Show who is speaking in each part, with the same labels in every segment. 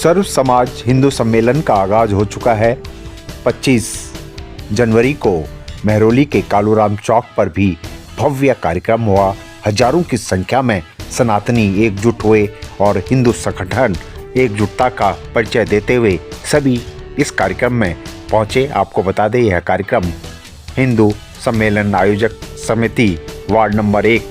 Speaker 1: सर्व समाज हिंदू सम्मेलन का आगाज हो चुका है। 25 जनवरी को महरौली के कालूराम चौक पर भी भव्य कार्यक्रम हुआ। हजारों की संख्या में सनातनी एकजुट हुए और हिंदू संगठन एकजुटता का परिचय देते हुए सभी इस कार्यक्रम में पहुंचे। आपको बता दें, यह कार्यक्रम हिंदू सम्मेलन आयोजक समिति वार्ड नंबर 1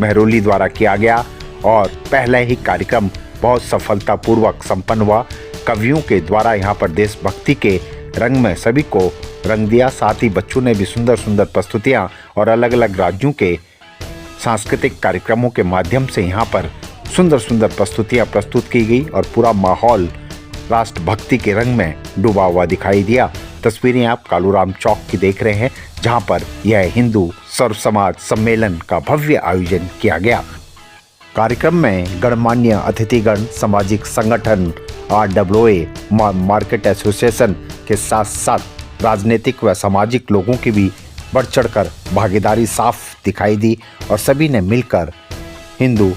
Speaker 1: महरौली द्वारा किया गया और पहला ही कार्यक्रम बहुत सफलतापूर्वक संपन्न हुआ। कवियों के द्वारा यहाँ पर देशभक्ति के रंग में सभी को रंग दिया। साथ ही बच्चों ने भी सुंदर सुंदर प्रस्तुतियाँ और अलग अलग राज्यों के सांस्कृतिक कार्यक्रमों के माध्यम से यहाँ पर सुंदर सुंदर प्रस्तुतियाँ प्रस्तुत की गई और पूरा माहौल राष्ट्रभक्ति के रंग में डूबा हुआ दिखाई दिया। तस्वीरें आप कालूराम चौक की देख रहे हैं, जहाँ पर यह हिंदू सर्व समाज सम्मेलन का भव्य आयोजन किया गया। कार्यक्रम में गणमान्य अतिथिगण, सामाजिक संगठन, RWA मार्केट एसोसिएशन के साथ साथ राजनीतिक व सामाजिक लोगों की भी बढ़ चढ़कर भागीदारी साफ दिखाई दी और सभी ने मिलकर हिंदू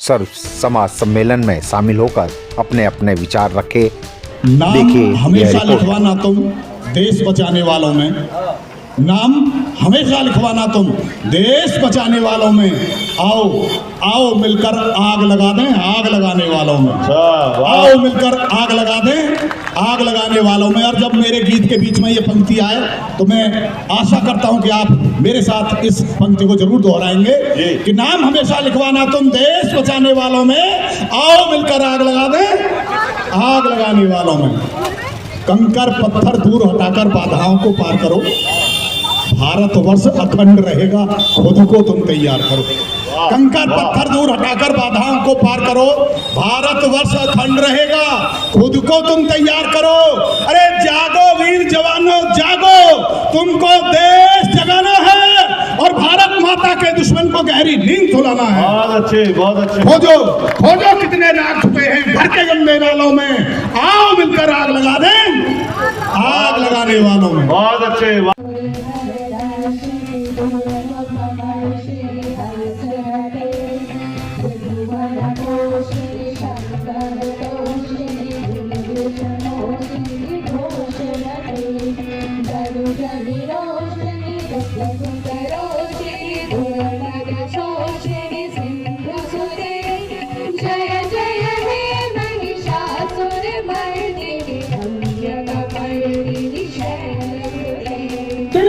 Speaker 1: सर्व समाज सम्मेलन में शामिल होकर अपने अपने विचार रखे।
Speaker 2: नाम हमेशा लिखवाना तुम देश बचाने वालों में, नाम हमेशा लिखवाना तुम देश बचाने वालों में। आओ आओ मिलकर आग लगा दें आग लगाने वालों में। आओ मिलकर आग लगा दें आग लगाने वालों में। और जब मेरे गीत के बीच में ये पंक्ति आए तो मैं आशा करता हूं कि आप मेरे साथ इस पंक्ति को जरूर दोहराएंगे कि नाम हमेशा लिखवाना तुम देश बचाने वालों में। आओ मिलकर आग लगा दें आग लगाने वालों में। कंकर पत्थर दूर हटाकर बाधाओं को पार करो, भारतवर्ष अखंड रहेगा, खुद को तुम तैयार करो। कंकर पत्थर दूर हटाकर बाधाओं को पार करो, भारतवर्ष अखंड रहेगा, खुद को तुम तैयार करो। अरे जागो वीर जवानों जागो, तुमको देश जगाना है और भारत माता के दुश्मन को गहरी नींद सुलाना है। बहुत अच्छे। खोजो खोजो कितने नाग छुपे हैं घर के गंदे नालों में। आओ मिलकर आग लगा दें आग लगाने वालों में।
Speaker 3: बहुत अच्छे।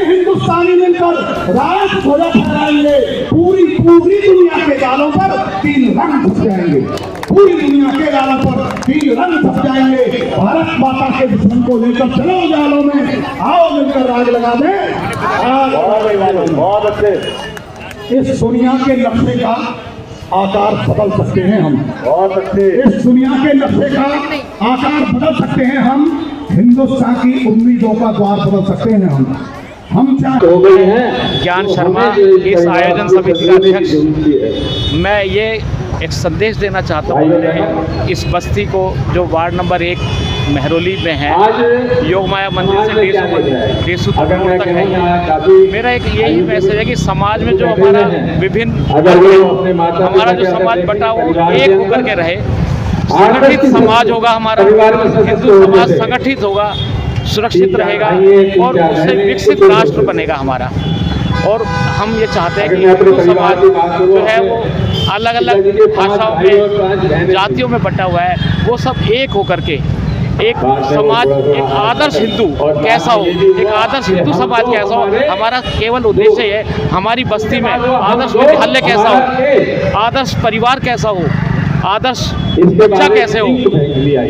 Speaker 2: हिंदुस्तानी मिलकर राष्ट्र ध्वजा फहराएंगे, पूरी दुनिया के गालों पर 3 रंग छप जाएंगे, पूरी दुनिया के गालों पर 3 रंग छप जाएंगे। भारत माता के दुश्मन को लेकर चलो जालों में, आओ मिलकर आग लगा दें आग।
Speaker 3: बहुत अच्छे।
Speaker 2: इस दुनिया के नक्शे का आकार बदल सकते हैं हम।
Speaker 3: बहुत अच्छे।
Speaker 2: इस दुनिया के नक्शे का आकार बदल सकते हैं हम। हिंदुस्तान की उम्मीदों का द्वार बदल सकते हैं हम
Speaker 4: हो गए हैं।
Speaker 5: ज्ञान शर्मा, इस आयोजन समिति का अध्यक्ष। मैं ये एक संदेश देना चाहता हूँ इस बस्ती को जो वार्ड नंबर 1 महरौली में है, योग माया मंदिर से डेसू तक है। मेरा एक यही मैसेज है कि समाज में जो हमारा विभिन्न हमारा जो समाज बटा हो एक होकर के रहे। संगठित समाज होगा हमारा, हिंदू समाज संगठित होगा, सुरक्षित रहेगा और उससे विकसित राष्ट्र बनेगा हमारा। और हम ये चाहते हैं कि हिंदू समाज जो है वो अलग अलग भाषाओं में जातियों में बटा हुआ है, वो सब एक होकर के एक समाज, एक आदर्श हिंदू कैसा हो, एक आदर्श हिंदू समाज कैसा हो, हमारा केवल उद्देश्य है। हमारी बस्ती में आदर्श विद्यालय कैसा हो, आदर्श परिवार कैसा हो, आदर्श बच्चा कैसे हो,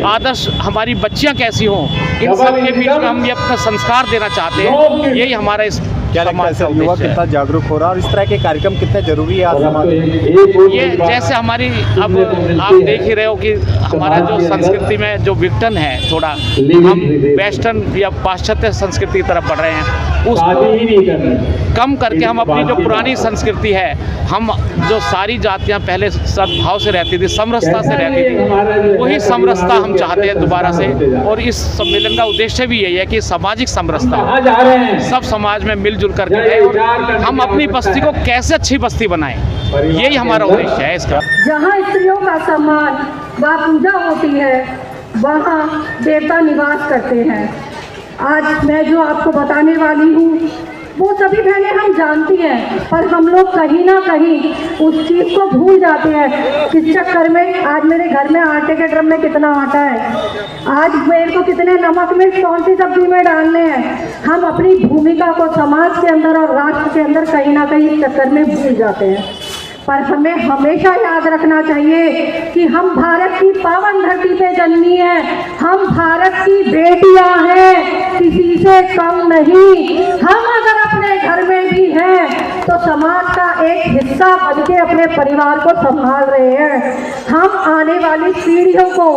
Speaker 5: आदर्श हमारी बच्चियां कैसी हों, इन सब के बीच में हम ये अपना संस्कार देना चाहते हैं। यही हमारा इस समाज का
Speaker 1: युवा
Speaker 5: उद्देश्य
Speaker 1: कितना
Speaker 5: है।
Speaker 1: जागरूक हो रहा है और इस तरह के कार्यक्रम कितने जरूरी है आज समाज में।
Speaker 5: ये जैसे हमारी अब आप देख ही रहे हो कि हमारा जो संस्कृति में जो विघटन है, थोड़ा हम वेस्टर्न या पाश्चात्य संस्कृति की तरफ बढ़ रहे हैं, उसको कम करके हम अपनी जो पुरानी संस्कृति है, हम जो सारी जातियां पहले सद्भाव से रहती थी, समरसता से रहती थी, वही समरसता हम चाहते हैं दोबारा से। और इस सम्मेलन का उद्देश्य भी यही है कि सामाजिक समरसता सब समाज में मिलजुल कर रहे और हम अपनी बस्ती को कैसे अच्छी बस्ती बनाएं, यही हमारा उद्देश्य है इसका।
Speaker 6: जहाँ स्त्रियों का सम्मान व पूजा होती है,
Speaker 4: वहाँ देवता निवास करते हैं। आज मैं जो आपको बताने वाली हूँ वो सभी बहनें हम जानती हैं, पर हम लोग कहीं ना कहीं उस चीज़ को भूल जाते हैं। किस चक्कर में आज मेरे घर में आटे के ड्रम में कितना आटा है, आज मेरे को कितने नमक मिर्च कौन सी सब्जी में डालने हैं, हम अपनी भूमिका को समाज के अंदर और राष्ट्र के अंदर कहीं ना कहीं इस चक्कर में भूल जाते हैं। पर हमें हमेशा याद रखना चाहिए कि हम भारत की पावन धरती पे जन्मी हैं, हम भारत की बेटियां हैं, किसी से कम नहीं। हम अगर अपने घर में भी हैं तो समाज का एक हिस्सा बन के अपने परिवार को संभाल रहे हैं। हम आने वाली पीढ़ियों को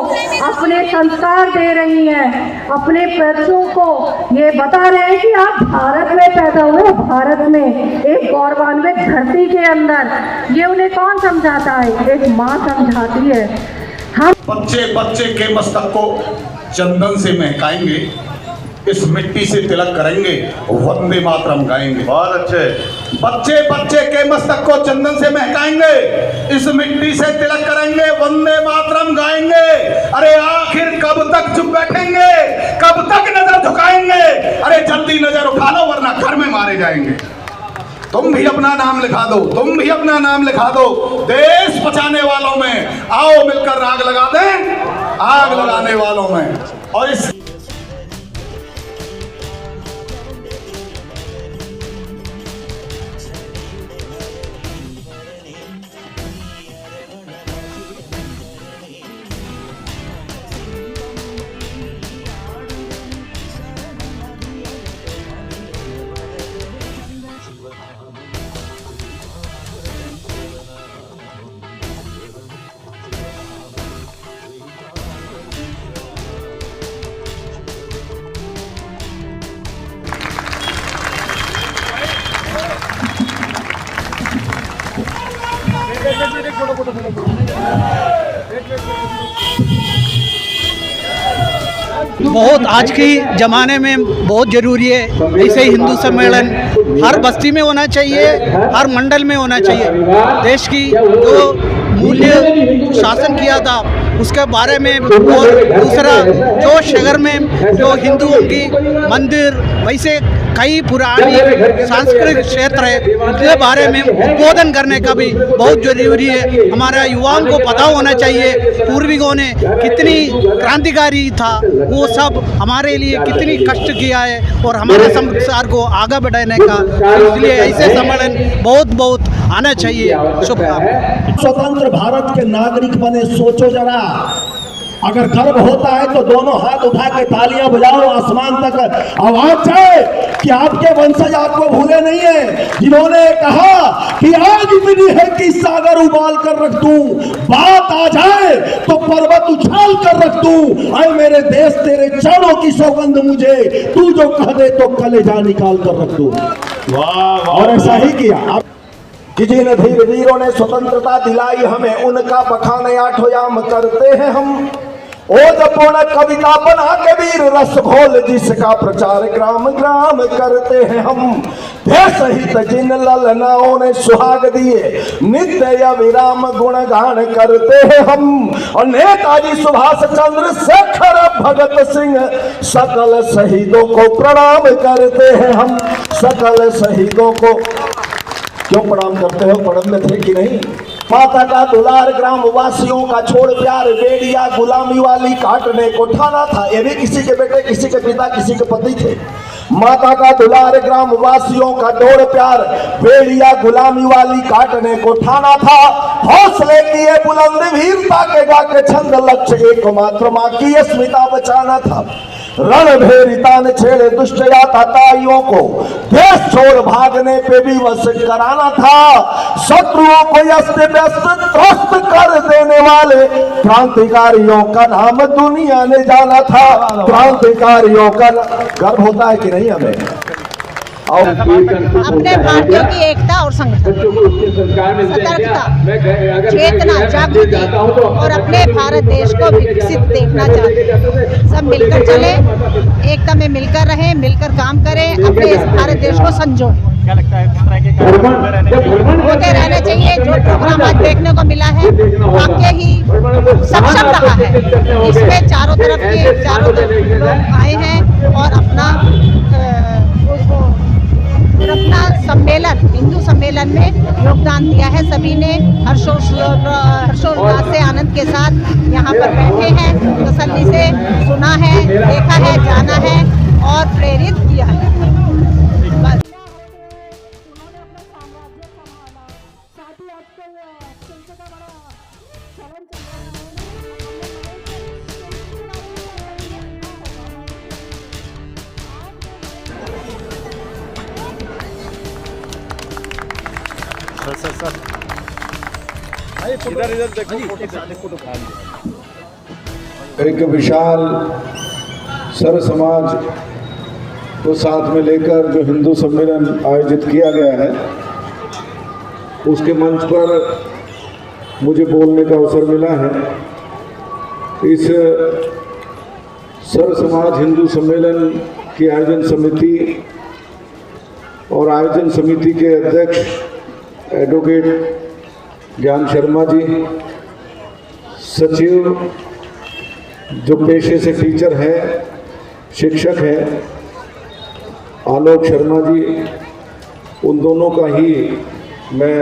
Speaker 4: अपने संस्कार दे रही हैं, अपने बच्चों को ये बता रहे हैं कि आप भारत में पैदा हुए, भारत में एक गौरवान्वित धरती के अंदर। ये उन्हें कौन समझाता है? एक माँ समझाती है। हम
Speaker 2: बच्चे बच्चे के मस्तक को चंदन से महकाएंगे, इस मिट्टी से तिलक करेंगे, वंदे मातरम गाएंगे। बहुत अच्छे। बच्चे बच्चे के मस्तक को चंदन से महकाएंगे, इस मिट्टी से तिलक करेंगे, वंदे मातरम गाएंगे। अरे आखिर कब तक चुप बैठेंगे, कब तक नजर झुकाएंगे? अरे जल्दी नजर उठा लो वरना घर में मारे जाएंगे। तुम भी अपना नाम लिखा दो, तुम भी अपना नाम लिखा दो देश बचाने वालों में। आओ मिलकर आग लगा दें, आग लगाने वालों में। और इस
Speaker 6: बहुत आज की ज़माने में बहुत ज़रूरी है। ऐसे हिंदू सम्मेलन हर बस्ती में होना चाहिए, हर मंडल में होना चाहिए। देश की जो मूल्य शासन किया था उसके बारे में, और दूसरा जो शहर में जो हिंदुओं की मंदिर, वैसे कई पुरानी सांस्कृतिक क्षेत्र है, उनके बारे में उद्बोधन करने का भी बहुत जरूरी है। हमारे युवाओं को पता होना चाहिए पूर्वजों ने कितनी क्रांतिकारी था, वो सब हमारे लिए कितनी कष्ट किया है और हमारे संस्कार को आगे बढ़ाने का। इसलिए ऐसे सम्मेलन बहुत बहुत आना चाहिए। शुभकामनाएं।
Speaker 2: स्वतंत्र भारत के नागरिक बने, सोचो जरा। अगर गर्व होता है तो दोनों हाथ उठा के तालियां बजाओ, आसमान तक आवाज जाए कि आपके वंशज आपको भूले नहीं है, जिन्होंने कहा कि आग इतनी है कि सागर उबाल कर रख दूं, बात आ जाए तो पर्वत उछाल कर रख दूं। आए मेरे देश तेरे चरणों की सौगंध मुझे, तू जो कह दे तो कलेजा निकाल कर रख दूं। वाह। और ऐसा ही किया कि जिन धीर वीरों ने स्वतंत्रता दिलाई हमें, उनका बखान आठोयाम करते हैं हम। ओजपूर्ण कविता बना के वीर रस घोल, जिसका प्रचार ग्राम ग्राम करते हैं हम। देश हित जिन ललनाओं ने सुहाग दिए, नित्य अविराम गुणगान करते हैं हम। और नेताजी सुभाष चंद्र शेखर भगत सिंह, सकल शहीदों को प्रणाम करते हैं हम। सकल शहीदों को क्यों प्रणाम करते हो? पढ़ में थे कि नहीं? माता का दुलार ग्राम वासियों का छोड़ प्यार, बेड़िया गुलामी वाली काटने को ठाना था। ये भी किसी के बेटे, किसी के पिता, किसी के पति थे। माता का दुलार ग्राम वासियों का डोर प्यार, बेड़िया गुलामी वाली काटने को ठाना था। हौसले किए बुलंद वीरता के गा के छंद, लक्ष्य एकमात्र मां की अस्मिता बचाना था। रण भेरिता ने छेड़े दुष्ट याताताइयों को, देश छोड़ भागने पे भी वश कराना था। शत्रुओं को अस्त व्यस्त त्रस्त कर देने वाले क्रांतिकारियों का नाम दुनिया ने जाना था। क्रांतिकारियों का गर्व होता है कि नहीं हमें?
Speaker 7: अपने भारतीयों की एकता और सतर्कता, चेतना, जागृति और अपने भारत देश को विकसित देखना चाहते हैं। सब मिलकर चले, एकता में मिलकर रहें, मिलकर काम करें, अपने इस भारत देश को संजोएं।
Speaker 5: क्या लगता है किस तरह के कार्यक्रम
Speaker 7: होते रहने चाहिए। जो प्रोग्राम आज देखने को मिला है वाकई ही सक्षम रहा है। इसमें चारों तरफ लोग आए हैं और अपना सम्मेलन, हिंदू सम्मेलन में योगदान दिया है। सभी ने हर्षोल्लास से, आनंद के साथ यहाँ पर बैठे हैं, तसल्ली से सुना है, देखा है, जाना है और प्रेरित किया है।
Speaker 8: एक विशाल सर्व समाज को साथ में लेकर जो हिंदू सम्मेलन आयोजित किया गया है, उसके मंच पर मुझे बोलने का अवसर मिला है। इस सर्व समाज हिंदू सम्मेलन की आयोजन समिति और आयोजन समिति के अध्यक्ष एडवोकेट ज्ञान शर्मा जी, सचिव जो पेशे से टीचर हैं, शिक्षक हैं, आलोक शर्मा जी, उन दोनों का ही मैं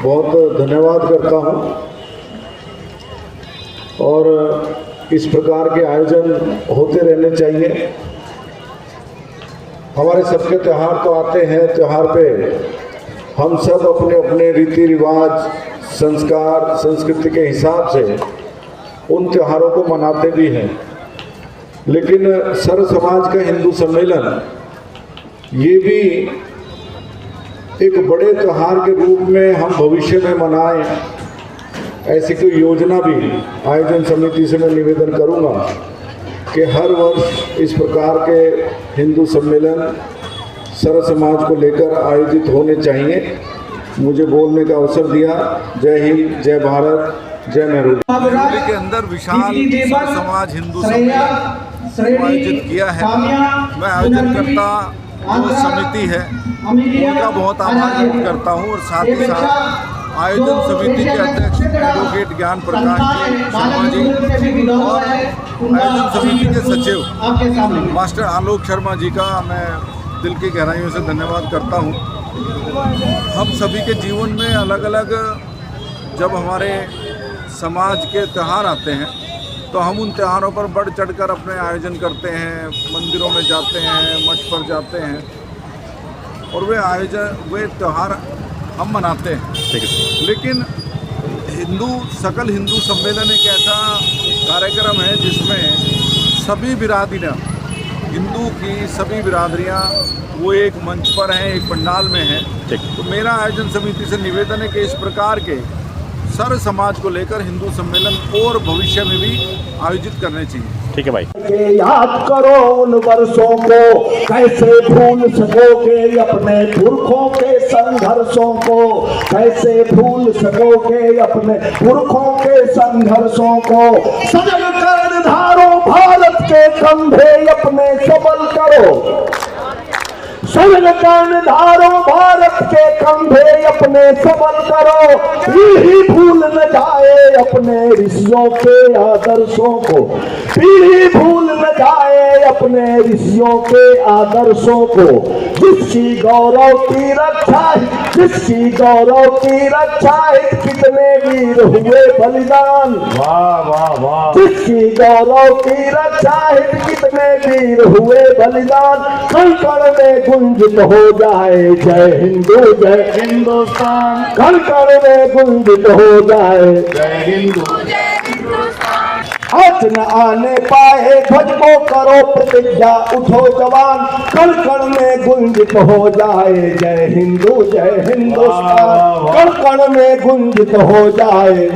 Speaker 8: बहुत धन्यवाद करता हूं। और इस प्रकार के आयोजन होते रहने चाहिए। हमारे सबके त्यौहार तो आते हैं, त्यौहार पे हम सब अपने अपने रीति रिवाज, संस्कार, संस्कृति के हिसाब से उन त्योहारों को मनाते भी हैं। लेकिन सर्व समाज का हिंदू सम्मेलन ये भी एक बड़े त्यौहार के रूप में हम भविष्य में मनाएं, ऐसी कोई योजना भी आयोजन समिति से मैं निवेदन करूंगा कि हर वर्ष इस प्रकार के हिंदू सम्मेलन सर्व समाज को लेकर आयोजित होने चाहिए। मुझे बोलने का अवसर दिया। जय हिंद, जय भारत, जय मेहरोली।
Speaker 9: मेहरोली के अंदर विशाल सर्व समाज हिंदू सम्मेलन आयोजित किया है। मैं आयोजनकर्ता जो समिति है उनका बहुत आभार व्यक्त करता हूँ और साथ ही साथ आयोजन समिति के अध्यक्ष एडवोकेट ज्ञान प्रकाश शर्मा जी और आयोजन समिति के सचिव मास्टर आलोक शर्मा जी का मैं दिल की गहराइयों से धन्यवाद करता हूं। हम सभी के जीवन में अलग अलग जब हमारे समाज के त्यौहार आते हैं तो हम उन त्योहारों पर बढ़ चढ़कर अपने आयोजन करते हैं, मंदिरों में जाते हैं, मठ पर जाते हैं और वे त्यौहार हम मनाते हैं। लेकिन सकल हिंदू सम्मेलन एक ऐसा कार्यक्रम है जिसमें सभी बिरादरियाँ, हिंदू की सभी बिरादरियाँ वो एक मंच पर हैं, एक पंडाल में हैं। तो मेरा आयोजन समिति से निवेदन है कि इस प्रकार के सर्व समाज को लेकर हिंदू सम्मेलन और भविष्य में भी आयोजित करने चाहिए।
Speaker 5: ठीक है भाई।
Speaker 2: याद करो उन वर्षों को, कैसे भूल सकोगे अपने पुरखों के संघर्षों को, कैसे भूल सकोगे अपने पुरखों के संघर्षों को। सजग कर धारो भारत के कंधे अपने सबल करो, सजग कर धारो भारत के कंधे अपने सबल करो। यही भूल न जाए अपने ऋषियों के आदर्शों को, पीढ़ी भूल न जाए अपने ऋषियों के आदर्शों को। जिसकी गौरव की रक्षा, जिसकी गौरव की रक्षा कितने वीर हुए बलिदान। वाह वाह वाह। जिसकी गौरव की रक्षा कितने वीर हुए बलिदान। कण कण में गुंजित हो जाए जय हिंदू जय हिंदुस्तान। कण कण में गुंजित हो जाए जय हिंदू जय हिंदुस्तान। आज न आने पाए ध्वज को करो प्रतिज्ञा, उठो जवान। कण कण में गुंजित हो जाए जय हिंदू जय हिंदुस्तान। कण कण में गुंजित हो जाए,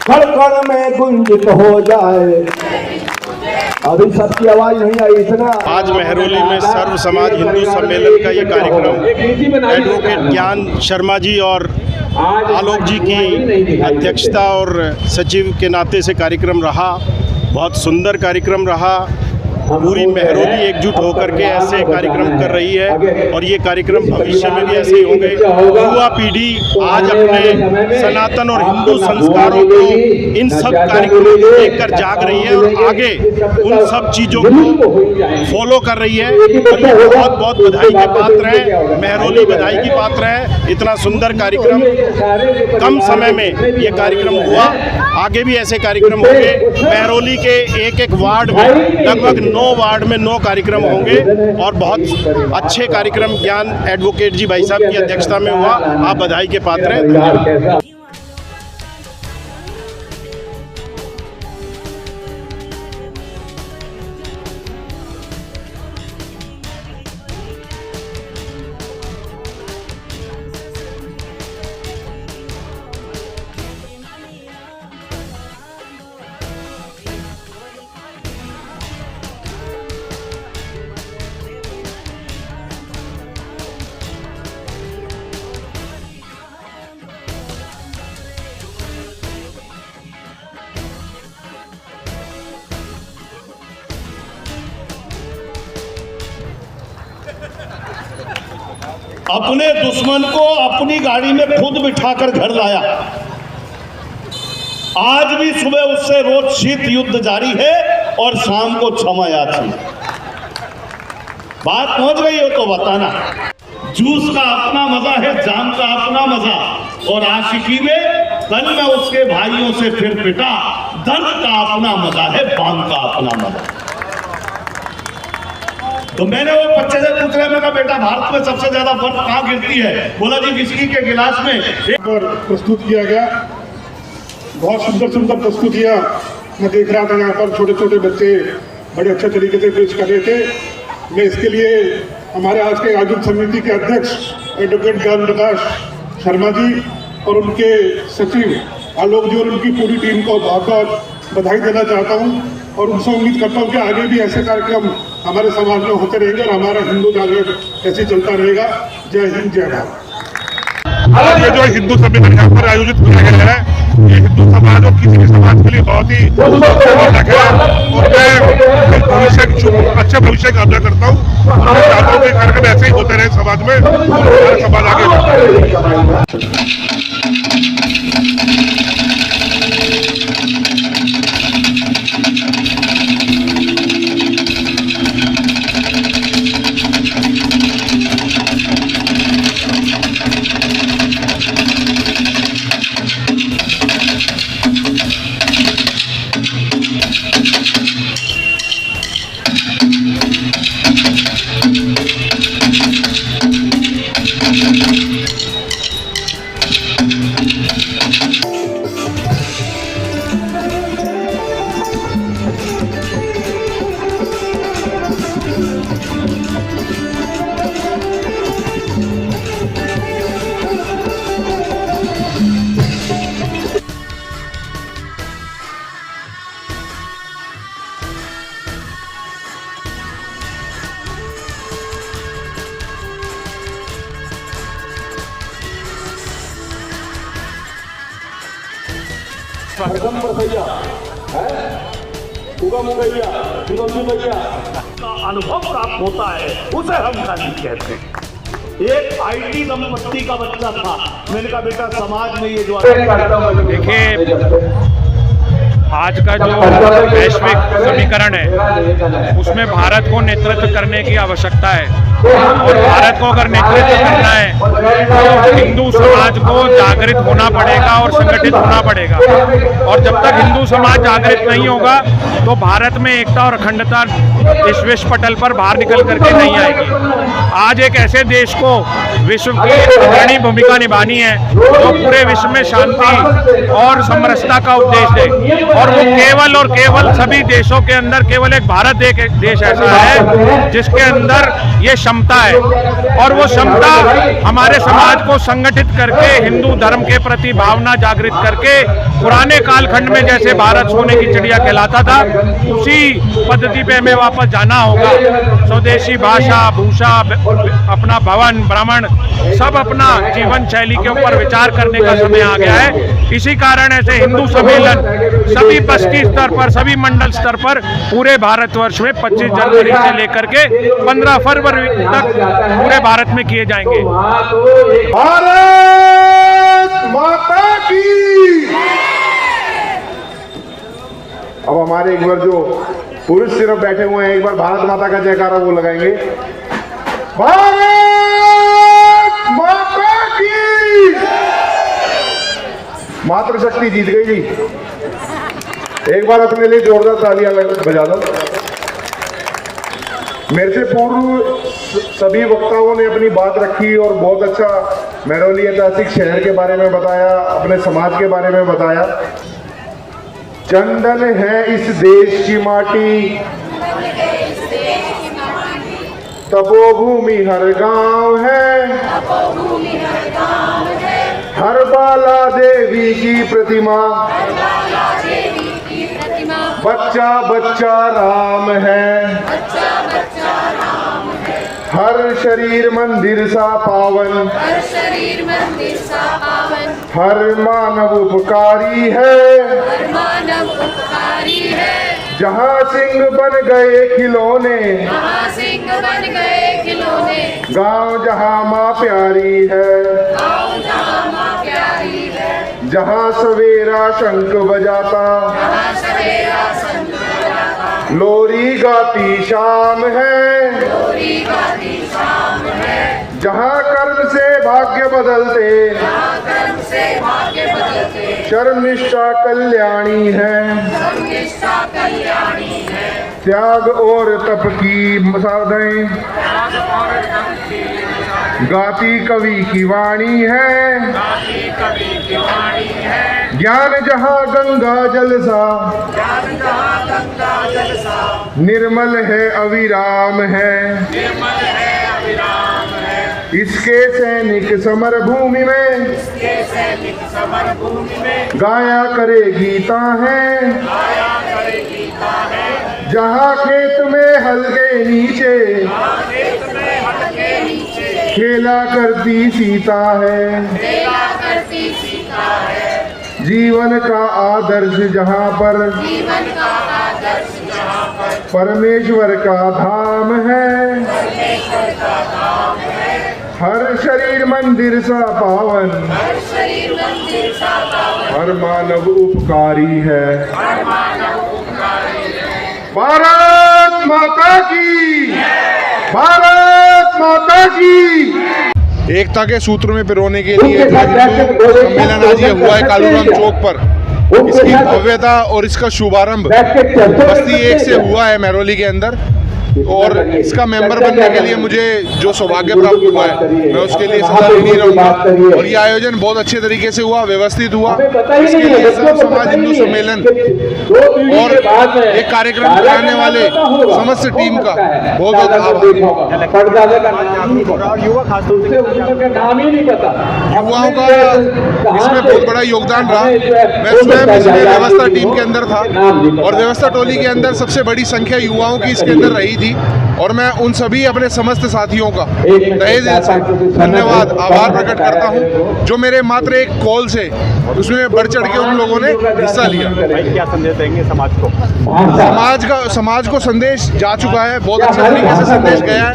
Speaker 2: कण कण में गुंजित हो जाए। अभी सबकी आवाज नहीं आई इतना।
Speaker 10: आज मेहरोली में सर्व समाज हिंदू सम्मेलन का ये कार्यक्रम एडवोकेट ज्ञान शर्मा जी और आलोक जी की अध्यक्षता और सचिव के नाते से कार्यक्रम रहा। बहुत सुंदर कार्यक्रम रहा पूरी मेहरौली एकजुट होकर के ऐसे कार्यक्रम कर रही है और ये कार्यक्रम भविष्य में भी ऐसे ही होंगे। युवा पीढ़ी आज अपने सनातन और हिंदू संस्कारों को इन सब कार्यक्रमों को देखकर जाग रही है और आगे उन सब चीज़ों को फॉलो कर रही है और ये बहुत बहुत बधाई के पात्र हैं। मेहरौली बधाई की पात्र है। इतना सुंदर कार्यक्रम कम समय में ये कार्यक्रम हुआ, आगे भी ऐसे कार्यक्रम होंगे। मेहरौली के एक एक वार्ड में लगभग 9 वार्ड में 9 कार्यक्रम होंगे और बहुत अच्छे कार्यक्रम ज्ञान एडवोकेट जी भाई साहब की अध्यक्षता में हुआ। आप बधाई के पात्र हैं। धन्यवाद।
Speaker 2: अपने दुश्मन को अपनी गाड़ी में खुद बिठाकर घर लाया। आज भी सुबह उससे रोज शीत युद्ध जारी है और शाम को क्षमा याचना। बात पहुंच गई हो तो बताना। जूस का अपना मजा है, जाम का अपना मजा, और आशिकी में कल मैं उसके भाइयों से फिर पिटा। दर्द का अपना मजा है, बांग का अपना मजा। तो मैंने वो बच्चे से पूछ रहा, मैं कहा बेटा भारत में सबसे ज्यादा बर्फ कहाँ गिरती है? बोला जी विस्की के गिलास में।
Speaker 11: पर प्रस्तुत किया गया, बहुत सुंदर सुंदर प्रस्तुतियाँ मैं देख रहा था। यहाँ पर छोटे छोटे बच्चे बड़े अच्छे तरीके से पेश कर रहे थे। मैं इसके लिए हमारे आज के आयोजन समिति के अध्यक्ष एडवोकेट ज्ञान प्रकाश शर्मा जी और उनके सचिव आलोक जी और उनकी पूरी टीम को बहुत बहुत बधाई देना चाहता हूँ और उनसे उम्मीद करता हूँ कि आगे भी ऐसे कार्यक्रम हमारे समाज में होते रहेंगे और हमारा हिंदू जागरण ऐसे चलता रहेगा। जय हिंद, जय भारत।
Speaker 12: ये जो हिंदू सम्मेलन यहाँ पर आयोजित किया गया है, ये हिंदू समाज और किसी भी समाज के लिए बहुत ही लाभदायक है और मैं अच्छे भविष्य की कामना करता हूँ। मैं चाहता हूँ कि कार्यक्रम ऐसे ही होते रहे समाज में और हमारा समाज आगे बढ़ता रहे।
Speaker 2: अनुभव प्राप्त होता है उसे हम गांधी कहते हैं। एक आईटी दंपत्ति का बच्चा था, मैंने कहा बेटा समाज में ये जो
Speaker 5: देखिए आज का जो वैश्विक समीकरण है उसमें भारत को नेतृत्व करने की आवश्यकता है और भारत को अगर नेतृत्व करना है तो हिंदू समाज को जागृत होना पड़ेगा और संगठित होना पड़ेगा और जब तक हिंदू समाज जागृत नहीं होगा तो भारत में एकता और अखंडता इस विश्व पटल पर बाहर निकल करके नहीं आएगी। आज एक ऐसे देश को विश्व की अग्रणी भूमिका निभानी है जो पूरे विश्व में शांति और समरसता का उपदेश दे और वो केवल और केवल सभी देशों के अंदर केवल एक भारत देश ऐसा है जिसके अंदर ये क्षमता है और वो क्षमता हमारे समाज को संगठित करके हिंदू धर्म के प्रति भावना जागृत करके पुराने कालखंड में जैसे भारत सोने की चिड़िया कहलाता था उसी पद्धति पे हमें वापस जाना होगा। स्वदेशी भाषा भूषा अपना भवन ब्राह्मण सब अपना जीवन शैली के ऊपर विचार करने का समय आ गया है। इसी कारण ऐसे हिंदू सम्मेलन सब
Speaker 12: सभी बस्ती स्तर पर, सभी मंडल स्तर पर पूरे भारतवर्ष में 25 जनवरी से लेकर के 15 फरवरी तक पूरे भारत में किए जाएंगे।
Speaker 8: भारत माता की। अब हमारे एक बार जो पुरुष सिर्फ बैठे हुए हैं, एक बार भारत माता का जयकारा वो लगाएंगे। भारत माता की। मातृशक्ति जीत गई जी। एक बार अपने लिए जोरदार तालियां बजा दो। मेरे से पूर्व सभी वक्ताओं ने अपनी बात रखी और बहुत अच्छा महरौली ऐतिहासिक शहर के बारे में बताया, अपने समाज के बारे में बताया। चंदन है इस देश की माटी, तपोभूमि हर गांव है, हर बाला देवी की प्रतिमा, बच्चा बच्चा राम है, हर शरीर मंदिर सा पावन, हर मानव उपकारी है, जहाँ सिंह बन गए खिलौने, गांव जहाँ माँ प्यारी है, जहाँ सवेरा शंख बजाता, लोरी गाती शाम है, जहाँ कर्म से भाग्य बदलते, शर्मनिष्ठा कल्याणी है, त्याग और तप की साधें गाती कवि की वाणी है, ज्ञान जहाँ गंगा जल सा, निर्मल है अविराम है, इसके सैनिक समर भूमि में गाया करे गीता है, जहाँ खेत में हल के नीचे खेला करती सीता है, जीवन का आदर्श जहाँ पर परमेश्वर का धाम है, हर शरीर मंदिर सा पावन, हर मानव उपकारी है। भारत माता की, भारत माता की। एकता के सूत्र में पिरोने के लिए सम्मेलन आज ये हुआ है कालूराम चौक पर। इसकी भव्यता और इसका शुभारंभ बस्ती 1 से हुआ है महरौली के अंदर, और इसका मेंबर बनने के लिए मुझे जो सौभाग्य प्राप्त हुआ है मैं उसके लिए सदा ऋणी रहूंगा। और ये आयोजन बहुत अच्छे तरीके से हुआ, व्यवस्थित हुआ। इसके लिए सर्व समाज हिंदू सम्मेलन और एक कार्यक्रम कराने वाले समस्त टीम का बहुत बहुत आभार। युवाओं का इसमें बहुत बड़ा योगदान रहा। मैं स्वयं इसमें व्यवस्था टीम के अंदर था और व्यवस्था टोली के अंदर सबसे बड़ी संख्या युवाओं की इसके अंदर रही थी, और मैं उन सभी अपने समस्त साथियों का तहे दिल से धन्यवाद आभार प्रकट करता हूं, जो मेरे मात्र एक कॉल से उसमें बढ़ चढ़ के उन लोगों ने हिस्सा लिया।
Speaker 10: क्या संदेश देंगे समाज को?
Speaker 8: समाज को संदेश जा चुका है, बहुत अच्छे तरीके से संदेश गया है।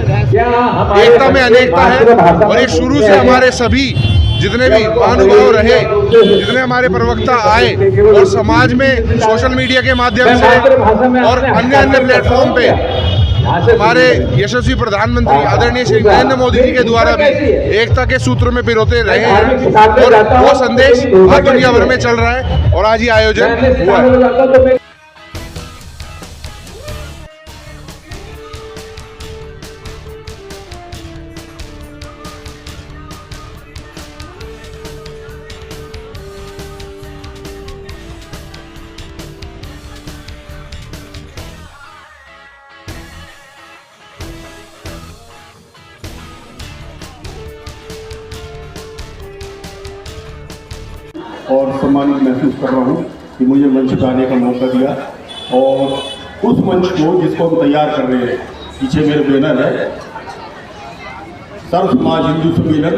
Speaker 8: एकता में अनेकता है, और ये शुरू से हमारे सभी जितने भी महानुभाव रहे, जितने हमारे प्रवक्ता आए और समाज में सोशल मीडिया के माध्यम से और अन्य प्लेटफॉर्म पे हमारे यशस्वी प्रधानमंत्री आदरणीय श्री नरेंद्र मोदी जी के द्वारा भी एकता के सूत्र में पिरोते रहे हैं, और वो संदेश आज दुनिया भर में चल रहा है और आज ये आयोजन हुआ है।
Speaker 2: और सम्मानित महसूस कर रहा हूँ कि मुझे मंच पर आने का मौका दिया, और उस मंच को जिसको हम तैयार कर रहे हैं, पीछे मेरे बैनर है सर्व समाज हिंदू सम्मेलन,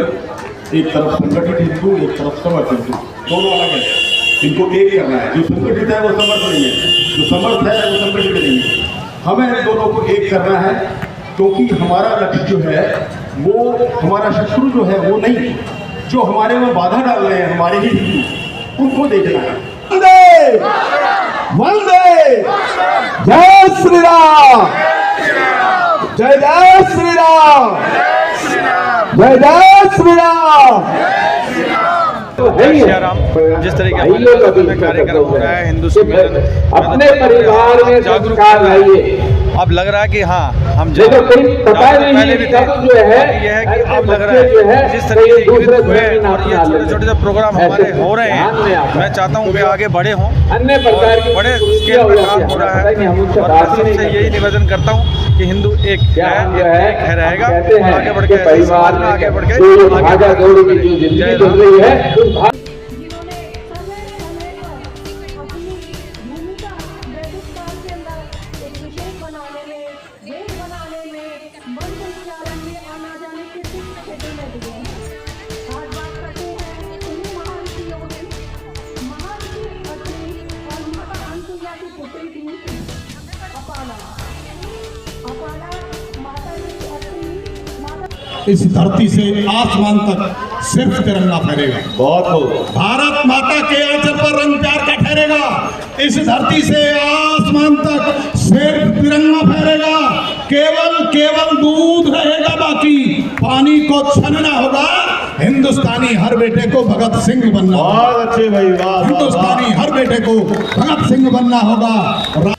Speaker 2: एक तरफ संगठित हिंदू, एक तरफ समर्थ हिंदू, दोनों अलग है। इनको एक करना है। जो संगठित है वो समर्थ नहीं है, जो समर्थ है वो संगठित नहीं है। हमें इन दोनों को एक करना है, क्योंकि हमारा लक्ष्य जो है वो, हमारा शत्रु जो है वो नहीं, जो हमारे में बाधा डाल रहे हैं हमारे ही हिंदू, उनको देखना है। वंदे वंदे, जय श्री राम, जय जय श्री राम, जय जय श्री राम।
Speaker 5: जिस तरीके से कार्यक्रम हो रहा है हिंदू सम्मेलन,
Speaker 3: अपने परिवार में संस्कार लाइए।
Speaker 5: अब लग रहा है कि हाँ हम
Speaker 3: देखो कोई पता नहीं है कब जो है
Speaker 5: ये है कि अब लग रहा है जिस तरीके से हुए और ये छोटे छोटे प्रोग्राम हमारे हो रहे हैं, मैं चाहता हूँ कि आगे बड़े हों,
Speaker 3: अन्य प्रकार की
Speaker 5: बड़े स्केल पर काम हो रहा है। और मैं सबसे यही निवेदन करता हूँ कि हिंदू एक है रहेगा, आगे बढ़ के परिवार में आगे बढ़ के जय राम।
Speaker 2: इस धरती से आसमान तक सिर्फ तिरंगा फहरेगा। बहुत हो, भारत माता के आंचल पर रंग प्यार का ठहरेगा। इस धरती से आसमान तक सिर्फ तिरंगा फहरेगा। केवल केवल दूध रहेगा, बाकी पानी को छानना होगा। हिंदुस्तानी हर बेटे को भगत सिंह बनना। बहुत अच्छे भाई, हिंदुस्तानी हर बेटे को भगत सिंह बनना होगा।